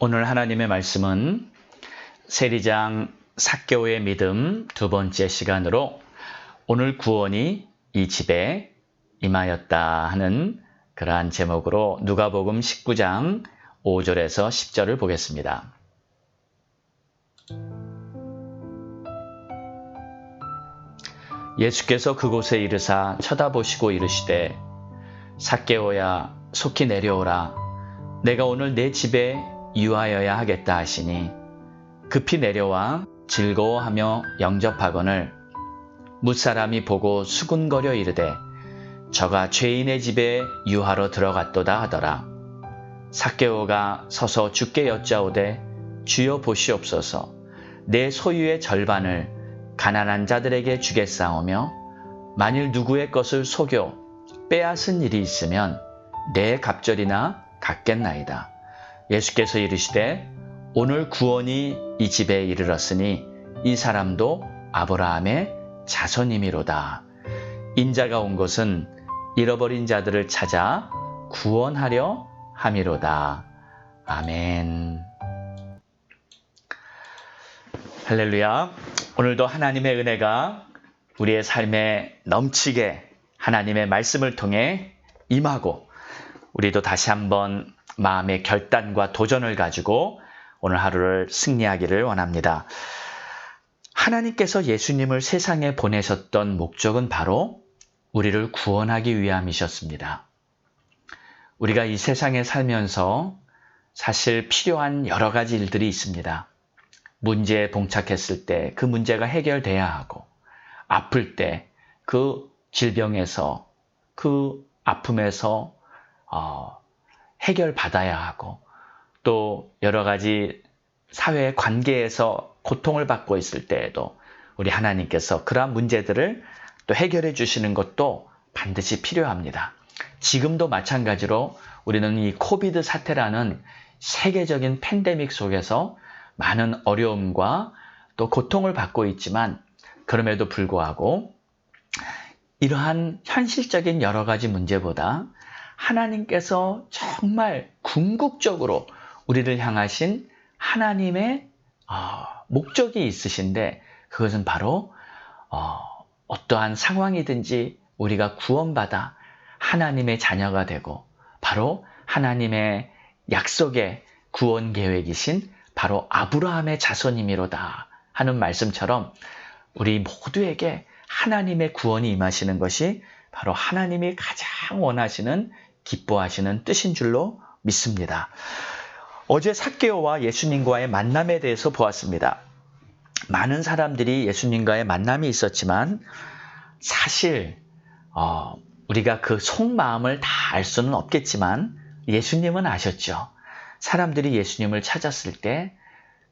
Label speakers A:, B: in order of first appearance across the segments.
A: 오늘 하나님의 말씀은 세리장 삭개오의 믿음 두 번째 시간으로 오늘 구원이 이 집에 임하였다 하는 그러한 제목으로 누가복음 19장 5절에서 10절을 보겠습니다. 예수께서 그곳에 이르사 쳐다보시고 이르시되 삭개오야 속히 내려오라. 내가 오늘 내 집에 유하여야 하겠다 하시니 급히 내려와 즐거워하며 영접하거늘 뭇사람이 보고 수군거려 이르되 저가 죄인의 집에 유하러 들어갔도다 하더라. 삭개오가 서서 주께 여짜오되 주여 보시옵소서. 내 소유의 절반을 가난한 자들에게 주겠사오며 만일 누구의 것을 속여 빼앗은 일이 있으면 내 갑절이나 갚겠나이다. 예수께서 이르시되 오늘 구원이 이 집에 이르렀으니 이 사람도 아브라함의 자손이미로다. 인자가 온 것은 잃어버린 자들을 찾아 구원하려 함이로다. 아멘. 할렐루야. 오늘도 하나님의 은혜가 우리의 삶에 넘치게 하나님의 말씀을 통해 임하고 우리도 다시 한번 마음의 결단과 도전을 가지고 오늘 하루를 승리하기를 원합니다. 하나님께서 예수님을 세상에 보내셨던 목적은 바로 우리를 구원하기 위함이셨습니다. 우리가 이 세상에 살면서 사실 필요한 여러 가지 일들이 있습니다. 문제에 봉착했을 때 그 문제가 해결돼야 하고, 아플 때 그 질병에서 그 아픔에서 해결받아야 하고, 또 여러 가지 사회 관계에서 고통을 받고 있을 때에도 우리 하나님께서 그러한 문제들을 또 해결해 주시는 것도 반드시 필요합니다. 지금도 마찬가지로 우리는 이 코비드 사태라는 세계적인 팬데믹 속에서 많은 어려움과 또 고통을 받고 있지만 그럼에도 불구하고 이러한 현실적인 여러 가지 문제보다 하나님께서 정말 궁극적으로 우리를 향하신 하나님의 목적이 있으신데 그것은 바로 어떠한 상황이든지 우리가 구원받아 하나님의 자녀가 되고 바로 하나님의 약속의 구원 계획이신 바로 아브라함의 자손이미로다 하는 말씀처럼 우리 모두에게 하나님의 구원이 임하시는 것이 바로 하나님이 가장 원하시는 기뻐하시는 뜻인 줄로 믿습니다. 어제 삭개오와 예수님과의 만남에 대해서 보았습니다. 많은 사람들이 예수님과의 만남이 있었지만 사실 우리가 그 속마음을 다 알 수는 없겠지만 예수님은 아셨죠. 사람들이 예수님을 찾았을 때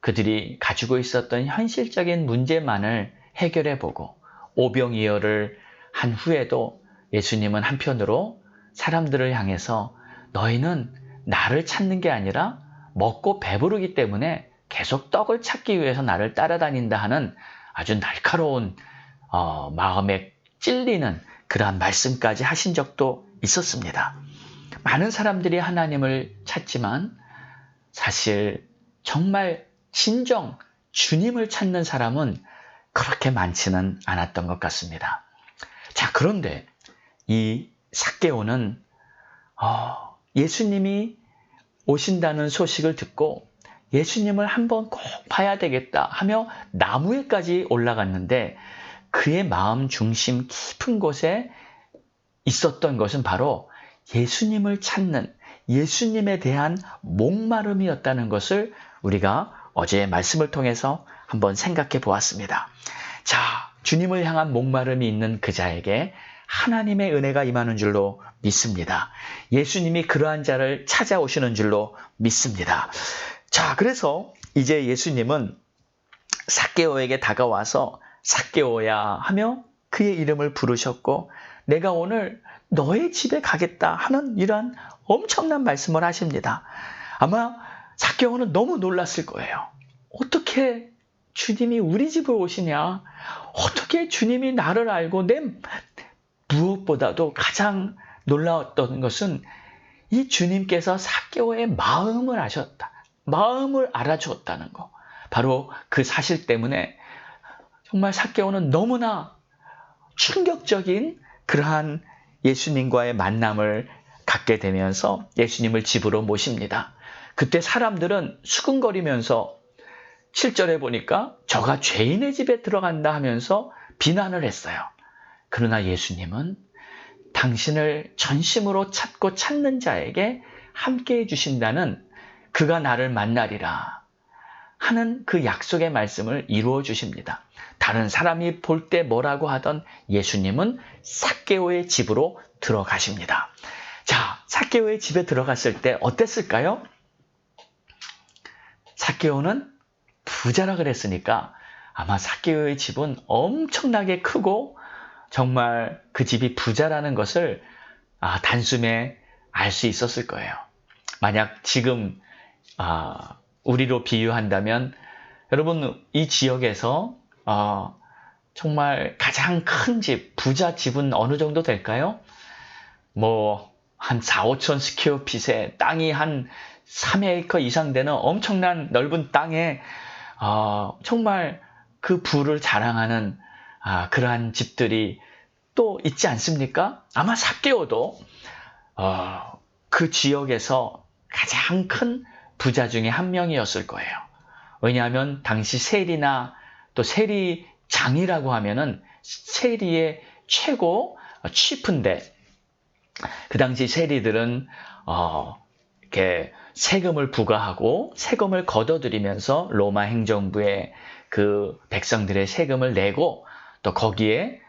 A: 그들이 가지고 있었던 현실적인 문제만을 해결해보고 오병이어를 한 후에도 예수님은 한편으로 사람들을 향해서 너희는 나를 찾는 게 아니라 먹고 배부르기 때문에 계속 떡을 찾기 위해서 나를 따라다닌다 하는 아주 날카로운 마음에 찔리는 그러한 말씀까지 하신 적도 있었습니다. 많은 사람들이 하나님을 찾지만 사실 정말 진정 주님을 찾는 사람은 그렇게 많지는 않았던 것 같습니다. 자, 그런데 이 삭개오는 예수님이 오신다는 소식을 듣고 예수님을 한번 꼭 봐야 되겠다 하며 나무에까지 올라갔는데 그의 마음 중심 깊은 곳에 있었던 것은 바로 예수님을 찾는 예수님에 대한 목마름이었다는 것을 우리가 어제의 말씀을 통해서 한번 생각해 보았습니다. 자, 주님을 향한 목마름이 있는 그 자에게 하나님의 은혜가 임하는 줄로 믿습니다. 예수님이 그러한 자를 찾아오시는 줄로 믿습니다. 자, 그래서 이제 예수님은 삭개오에게 다가와서 삭개오야 하며 그의 이름을 부르셨고 내가 오늘 너의 집에 가겠다 하는 이러한 엄청난 말씀을 하십니다. 아마 삭개오는 너무 놀랐을 거예요. 어떻게 주님이 우리 집을 오시냐? 어떻게 주님이 나를 알고 무엇보다도 가장 놀라웠던 것은 이 주님께서 삭개오의 마음을 아셨다. 마음을 알아주었다는 거. 바로 그 사실 때문에 정말 삭개오는 너무나 충격적인 그러한 예수님과의 만남을 갖게 되면서 예수님을 집으로 모십니다. 그때 사람들은 수근거리면서 7절에 보니까 저가 죄인의 집에 들어간다 하면서 비난을 했어요. 그러나 예수님은 당신을 전심으로 찾고 찾는 자에게 함께 해주신다는 그가 나를 만나리라 하는 그 약속의 말씀을 이루어 주십니다. 다른 사람이 볼 때 뭐라고 하던 예수님은 삭개오의 집으로 들어가십니다. 자, 삭개오의 집에 들어갔을 때 어땠을까요? 삭개오는 부자라 그랬으니까 아마 삭개오의 집은 엄청나게 크고 정말 그 집이 부자라는 것을 단숨에 알 수 있었을 거예요. 만약 지금 우리로 비유한다면 여러분 이 지역에서 정말 가장 큰 집, 부자 집은 어느 정도 될까요? 뭐 한 4, 5천 스퀘어핏의 땅이 한 3에이커 이상 되는 엄청난 넓은 땅에 정말 그 부를 자랑하는 그러한 집들이 또 있지 않습니까? 아마 삭개오도 그 지역에서 가장 큰 부자 중에 한 명이었을 거예요. 왜냐하면 당시 세리나 또 세리장이라고 하면은 세리의 최고 치프인데 그 당시 세리들은 이렇게 세금을 부과하고 세금을 걷어들이면서 로마 행정부에 그 백성들의 세금을 내고 또 거기에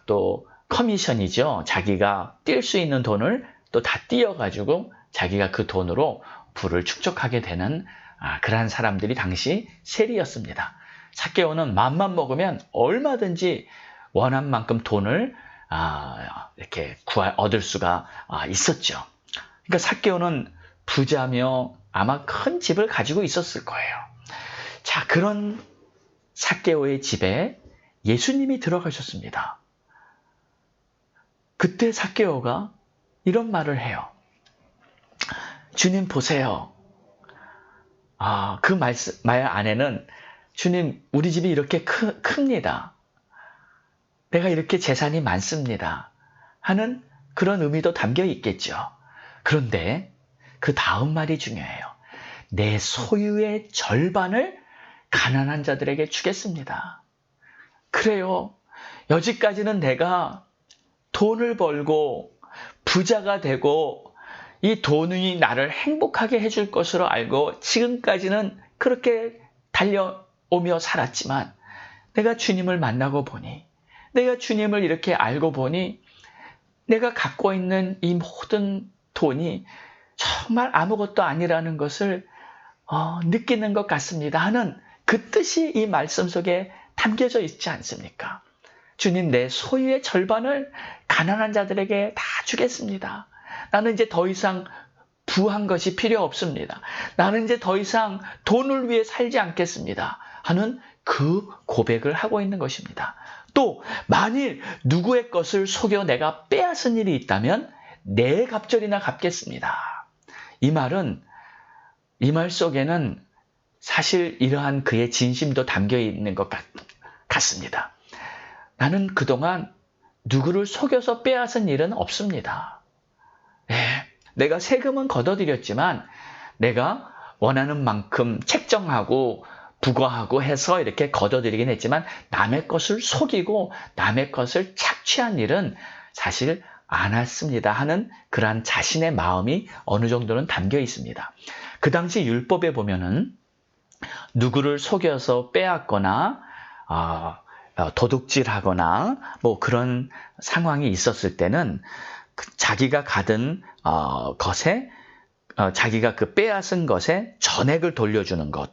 A: 또 커미션이죠. 자기가 뛸 수 있는 돈을 또 다 띄어가지고 자기가 그 돈으로 부를 축적하게 되는 그러한 사람들이 당시 세리였습니다. 삭개오는 맘만 먹으면 얼마든지 원한 만큼 돈을 이렇게 얻을 수가 있었죠. 그러니까 삭개오는 부자며 아마 큰 집을 가지고 있었을 거예요. 자, 그런 삭개오의 집에 예수님이 들어가셨습니다. 그때 삭개오가 이런 말을 해요. 주님 보세요. 그 말 안에는 주님 우리 집이 이렇게 큽니다. 내가 이렇게 재산이 많습니다. 하는 그런 의미도 담겨 있겠죠. 그런데 그 다음 말이 중요해요. 내 소유의 절반을 가난한 자들에게 주겠습니다. 그래요. 여지까지는 내가 돈을 벌고 부자가 되고 이 돈이 나를 행복하게 해줄 것으로 알고 지금까지는 그렇게 달려오며 살았지만 내가 주님을 만나고 보니 내가 주님을 이렇게 알고 보니 내가 갖고 있는 이 모든 돈이 정말 아무것도 아니라는 것을 느끼는 것 같습니다 하는 그 뜻이 이 말씀 속에 담겨져 있지 않습니까? 주님 내 소유의 절반을 가난한 자들에게 다 주겠습니다. 나는 이제 더 이상 부한 것이 필요 없습니다. 나는 이제 더 이상 돈을 위해 살지 않겠습니다 하는 그 고백을 하고 있는 것입니다. 또 만일 누구의 것을 속여 내가 빼앗은 일이 있다면 내 갑절이나 갚겠습니다. 이 말은 이 말 속에는 사실 이러한 그의 진심도 담겨 있는 것 같습니다. 나는 그동안 누구를 속여서 빼앗은 일은 없습니다. 내가 세금은 걷어들였지만 내가 원하는 만큼 책정하고 부과하고 해서 이렇게 걷어들이긴 했지만 남의 것을 속이고 남의 것을 착취한 일은 사실 안 했습니다 하는 그러한 자신의 마음이 어느 정도는 담겨 있습니다. 그 당시 율법에 보면은 누구를 속여서 빼앗거나 도둑질하거나 뭐 그런 상황이 있었을 때는 자기가 가든 것에 자기가 그 빼앗은 것에 전액을 돌려주는 것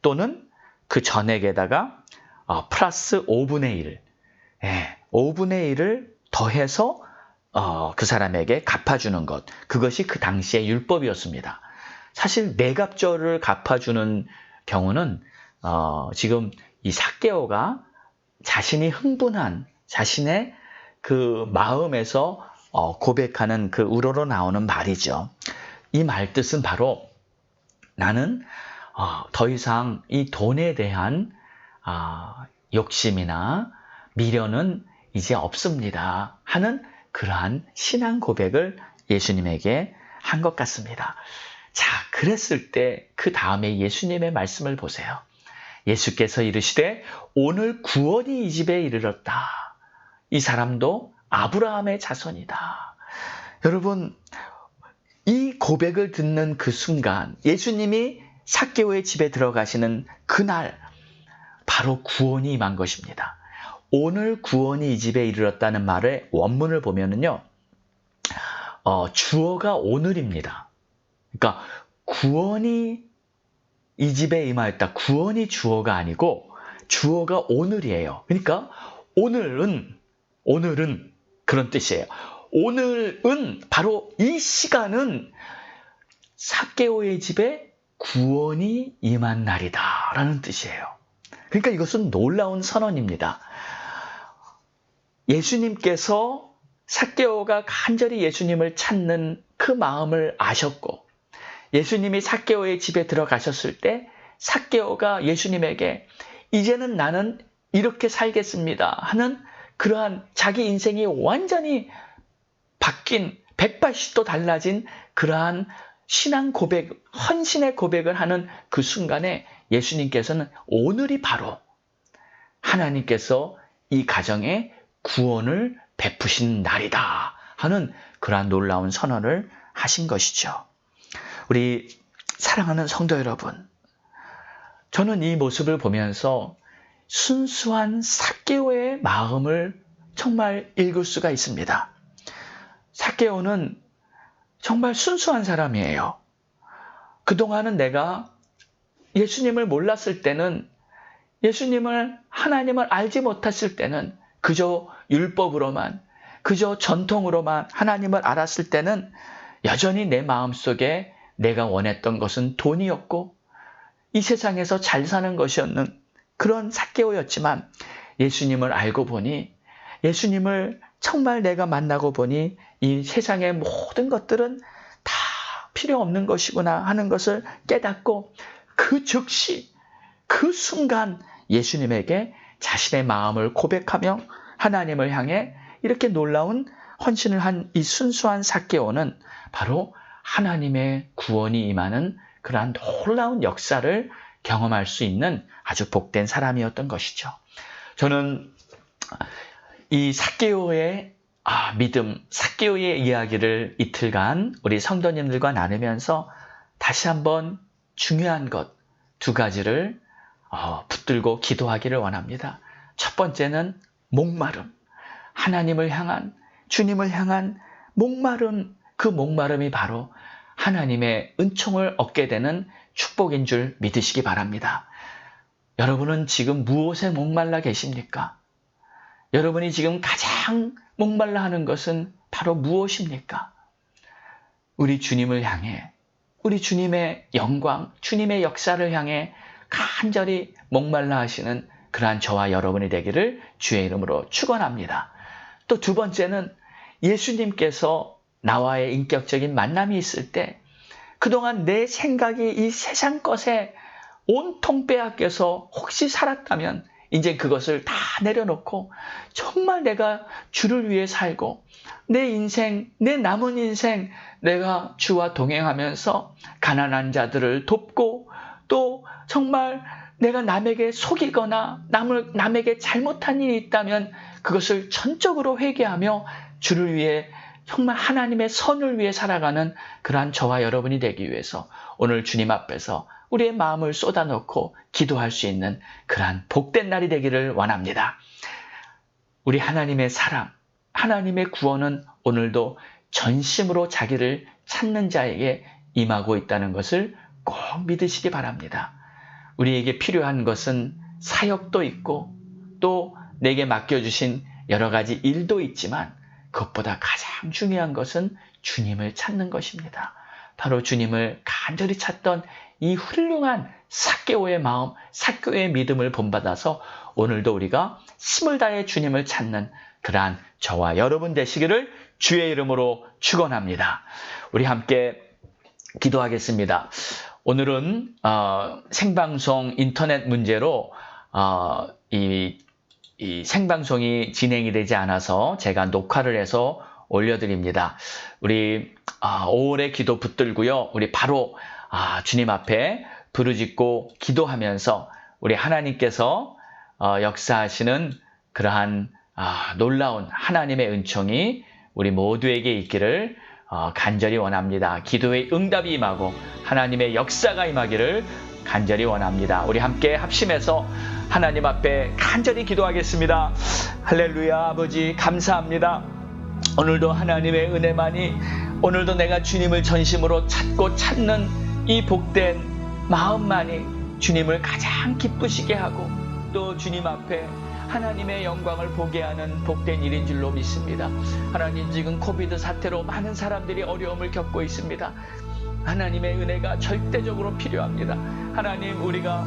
A: 또는 그 전액에다가 플러스 5분의 1, 5분의 1을 더해서 그 사람에게 갚아주는 것, 그것이 그 당시의 율법이었습니다. 사실 내갑절을 갚아주는 경우는 지금 이 삭개오가 자신이 흥분한 자신의 그 마음에서 고백하는 그 우러러 나오는 말이죠. 이 말 뜻은 바로 나는 더 이상 이 돈에 대한 욕심이나 미련은 이제 없습니다 하는 그러한 신앙 고백을 예수님에게 한 것 같습니다. 자, 그랬을 때 그 다음에 예수님의 말씀을 보세요. 예수께서 이르시되 오늘 구원이 이 집에 이르렀다. 이 사람도 아브라함의 자손이다. 여러분, 이 고백을 듣는 그 순간 예수님이 삭개오의 집에 들어가시는 그날 바로 구원이 임한 것입니다. 오늘 구원이 이 집에 이르렀다는 말의 원문을 보면은요, 주어가 오늘입니다. 그러니까 구원이 이 집에 임하였다. 구원이 주어가 아니고 주어가 오늘이에요. 그러니까 오늘은 그런 뜻이에요. 오늘은 바로 이 시간은 삭개오의 집에 구원이 임한 날이다 라는 뜻이에요. 그러니까 이것은 놀라운 선언입니다. 예수님께서 삭개오가 간절히 예수님을 찾는 그 마음을 아셨고, 예수님이 삭개오의 집에 들어가셨을 때 삭개오가 예수님에게 이제는 나는 이렇게 살겠습니다 하는 그러한 자기 인생이 완전히 바뀐 180도 달라진 그러한 신앙 고백, 헌신의 고백을 하는 그 순간에 예수님께서는 오늘이 바로 하나님께서 이 가정에 구원을 베푸신 날이다 하는 그러한 놀라운 선언을 하신 것이죠. 우리 사랑하는 성도 여러분, 저는 이 모습을 보면서 순수한 삭개오의 마음을 정말 읽을 수가 있습니다. 삭개오는 정말 순수한 사람이에요. 그동안은 내가 예수님을 몰랐을 때는, 하나님을 알지 못했을 때는 그저 율법으로만, 그저 전통으로만 하나님을 알았을 때는 여전히 내 마음속에 내가 원했던 것은 돈이었고 이 세상에서 잘 사는 것이었는 그런 삭개오였지만, 예수님을 알고 보니, 예수님을 정말 내가 만나고 보니 이 세상의 모든 것들은 다 필요 없는 것이구나 하는 것을 깨닫고 그 즉시 그 순간 예수님에게 자신의 마음을 고백하며 하나님을 향해 이렇게 놀라운 헌신을 한 이 순수한 삭개오는 바로 하나님의 구원이 임하는 그러한 놀라운 역사를 경험할 수 있는 아주 복된 사람이었던 것이죠. 저는 이 삭개오의 믿음, 삭개오의 이야기를 이틀간 우리 성도님들과 나누면서 다시 한번 중요한 것 두 가지를 붙들고 기도하기를 원합니다. 첫 번째는 목마름, 하나님을 향한, 주님을 향한 목마름, 그 목마름이 바로 하나님의 은총을 얻게 되는 축복인 줄 믿으시기 바랍니다. 여러분은 지금 무엇에 목말라 계십니까? 여러분이 지금 가장 목말라 하는 것은 바로 무엇입니까? 우리 주님을 향해, 우리 주님의 영광, 주님의 역사를 향해 간절히 목말라 하시는 그러한 저와 여러분이 되기를 주의 이름으로 축원합니다. 또 두 번째는 예수님께서 나와의 인격적인 만남이 있을 때 그동안 내 생각이 이 세상 것에 온통 빼앗겨서 혹시 살았다면 이제 그것을 다 내려놓고 정말 내가 주를 위해 살고 내 인생, 내 남은 인생 내가 주와 동행하면서 가난한 자들을 돕고 또 정말 내가 남에게 속이거나 남에게 잘못한 일이 있다면 그것을 전적으로 회개하며 주를 위해 정말 하나님의 선을 위해 살아가는 그러한 저와 여러분이 되기 위해서 오늘 주님 앞에서 우리의 마음을 쏟아놓고 기도할 수 있는 그러한 복된 날이 되기를 원합니다. 우리 하나님의 사랑, 하나님의 구원은 오늘도 전심으로 자기를 찾는 자에게 임하고 있다는 것을 꼭 믿으시기 바랍니다. 우리에게 필요한 것은 사역도 있고 또 내게 맡겨주신 여러 가지 일도 있지만 그것보다 가장 중요한 것은 주님을 찾는 것입니다. 바로 주님을 간절히 찾던 이 훌륭한 삭개오의 마음, 삭개오의 믿음을 본받아서 오늘도 우리가 힘을 다해 주님을 찾는 그러한 저와 여러분 되시기를 주의 이름으로 축원합니다. 우리 함께 기도하겠습니다. 오늘은 생방송 인터넷 문제로 이 생방송이 진행이 되지 않아서 제가 녹화를 해서 올려드립니다. 우리 5월의 기도 붙들고요. 우리 바로 주님 앞에 부르짖고 기도하면서 우리 하나님께서 역사하시는 그러한 놀라운 하나님의 은총이 우리 모두에게 있기를 간절히 원합니다. 기도의 응답이 임하고 하나님의 역사가 임하기를 간절히 원합니다. 우리 함께 합심해서 하나님 앞에 간절히 기도하겠습니다. 할렐루야. 아버지 감사합니다. 오늘도 하나님의 은혜만이, 오늘도 내가 주님을 전심으로 찾고 찾는 이 복된 마음만이 주님을 가장 기쁘시게 하고 또 주님 앞에 하나님의 영광을 보게 하는 복된 일인 줄로 믿습니다. 하나님, 지금 코비드 사태로 많은 사람들이 어려움을 겪고 있습니다. 하나님의 은혜가 절대적으로 필요합니다. 하나님, 우리가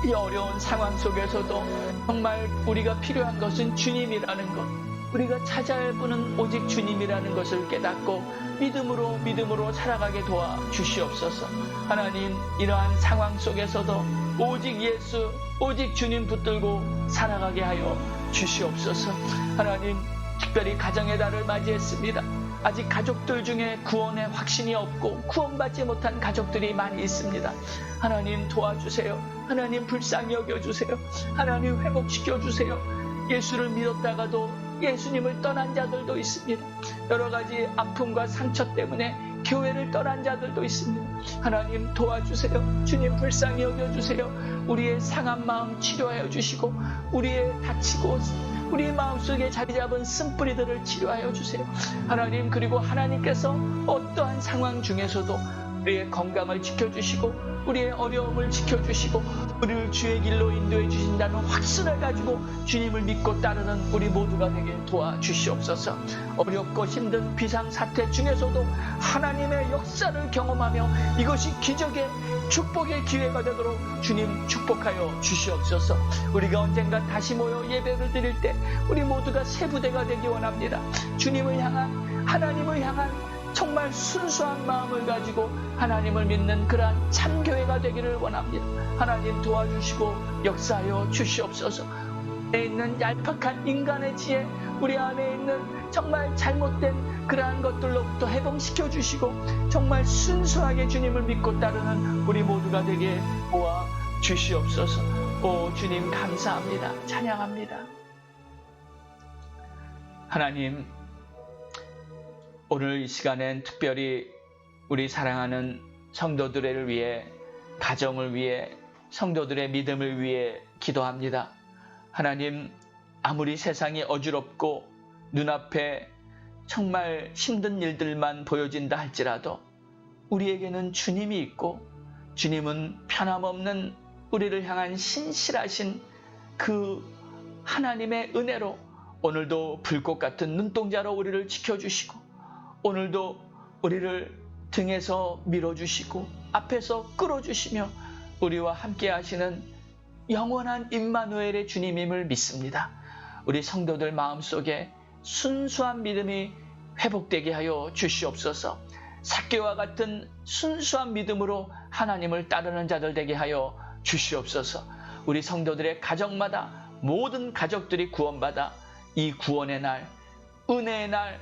A: 이 어려운 상황 속에서도 정말 우리가 필요한 것은 주님이라는 것, 우리가 찾아야 할 분은 오직 주님이라는 것을 깨닫고 믿음으로 살아가게 도와주시옵소서. 하나님, 이러한 상황 속에서도 오직 예수, 오직 주님 붙들고 살아가게 하여 주시옵소서. 하나님, 특별히 가정의 달을 맞이했습니다. 아직 가족들 중에 구원의 확신이 없고 구원받지 못한 가족들이 많이 있습니다. 하나님 도와주세요. 하나님 불쌍히 여겨주세요. 하나님 회복시켜주세요. 예수를 믿었다가도 예수님을 떠난 자들도 있습니다. 여러 가지 아픔과 상처 때문에 교회를 떠난 자들도 있습니다. 하나님 도와주세요. 주님 불쌍히 여겨주세요. 우리의 상한 마음 치료하여 주시고 우리의 다치고 우리의 마음속에 자리 잡은 쓴뿌리들을 치료하여 주세요. 하나님, 그리고 하나님께서 어떠한 상황 중에서도 우리의 건강을 지켜주시고 우리의 어려움을 지켜주시고 우리를 주의 길로 인도해 주신다는 확신을 가지고 주님을 믿고 따르는 우리 모두가 되게 도와주시옵소서. 어렵고 힘든 비상사태 중에서도 하나님의 역사를 경험하며 이것이 기적의 축복의 기회가 되도록 주님 축복하여 주시옵소서. 우리가 언젠가 다시 모여 예배를 드릴 때 우리 모두가 새 부대가 되기 원합니다. 주님을 향한, 하나님을 향한 정말 순수한 마음을 가지고 하나님을 믿는 그러한 참교회가 되기를 원합니다. 하나님 도와주시고 역사하여 주시옵소서. 안에 있는 얄팍한 인간의 지혜, 우리 안에 있는 정말 잘못된 그러한 것들로부터 해방시켜 주시고 정말 순수하게 주님을 믿고 따르는 우리 모두가 되게 도와 주시옵소서. 오 주님 감사합니다. 찬양합니다. 하나님, 오늘 이 시간엔 특별히 우리 사랑하는 성도들을 위해, 가정을 위해, 성도들의 믿음을 위해 기도합니다. 하나님, 아무리 세상이 어지럽고 눈앞에 정말 힘든 일들만 보여진다 할지라도 우리에게는 주님이 있고 주님은 변함없는 우리를 향한 신실하신 그 하나님의 은혜로 오늘도 불꽃 같은 눈동자로 우리를 지켜주시고 오늘도 우리를 등에서 밀어주시고 앞에서 끌어주시며 우리와 함께 하시는 영원한 임마누엘의 주님임을 믿습니다. 우리 성도들 마음속에 순수한 믿음이 회복되게 하여 주시옵소서. 삭개와 같은 순수한 믿음으로 하나님을 따르는 자들 되게 하여 주시옵소서. 우리 성도들의 가정마다 모든 가족들이 구원받아 이 구원의 날, 은혜의 날,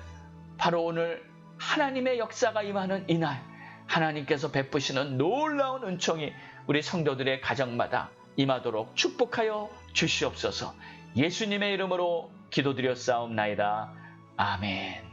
A: 바로 오늘 하나님의 역사가 임하는 이날, 하나님께서 베푸시는 놀라운 은총이 우리 성도들의 가정마다 임하도록 축복하여 주시옵소서. 예수님의 이름으로 기도드렸사옵나이다. 아멘.